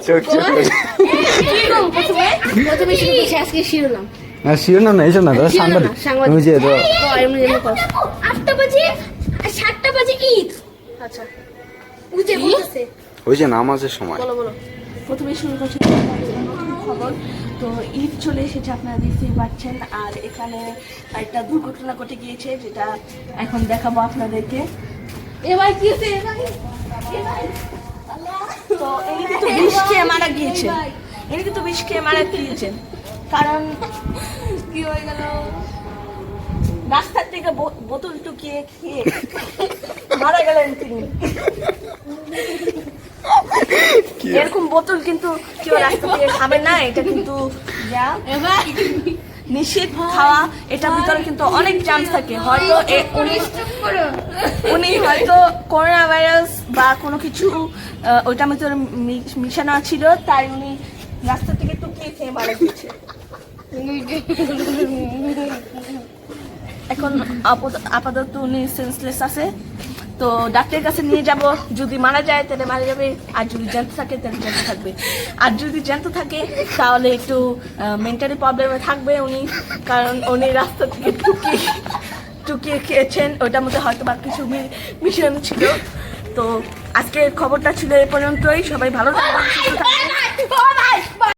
চোখ চোখ না শিরোনাম না এইসব না দাদা সাংবাদিক তুমি যে তো 8টা বাজে 7টা বাজে ঈদ। আচ্ছা বুঝে বলতেছে ওই যে নামাজের সময়। বলো বলো। প্রথমে শুরু করছি নতুন খবর। তো ঈদ চলে এসেছে, আপনারা দেখতেই পাচ্ছেন। আর এখানে একটা দুর্ঘটনা ঘটে গিয়েছে, যেটা এখন দেখাবো আপনাদেরকে। এবার কি হচ্ছে? তো ইনি কিন্তু বিষ খেয়ে মারা গিয়েছেন, ইনি কিন্তু বিষ খেয়ে মারা গিয়েছেন, কারণ কি হয়ে গেল? রাস্তার থেকে বোতল টুকিয়ে খেয়ে মারা গেলেন তিনি। এরকম বোতল কিন্তু কেউ রাস্তা থেকে খাবে না, এটা কিন্তু এবার নিষেধ খাওয়া। এটার ভিতরে কিন্তু অনেক চান্স থাকে, হয়তো উনি হয়তো করোনা ভাইরাস বা কোনো কিছু ওইটার ভিতরে মিশানো ছিল, তাই উনি রাস্তা থেকে টুকিয়ে খেয়ে মারা গিয়েছে। এখন আপাতত উনি সেন্সলেস আছে। তো ডাক্তারের কাছে নিয়ে যাব, যদি মারা যায় তাহলে মারা যাবে, আর যদি জ্যান্ত থাকে তাহলে জ্যান্ত থাকবে। আর যদি জ্যান্ত থাকে তাহলে একটু মেন্টালি প্রবলেমে থাকবে উনি, কারণ উনি রাস্তা থেকে টুকিয়ে খেয়েছেন, ওইটার মধ্যে হয়তো বা কিছু মিশানো ছিল। তো আজকের খবরটা ছিল এ পর্যন্তই। সবাই ভালো থাকবেন, সুস্থ থাকবেন।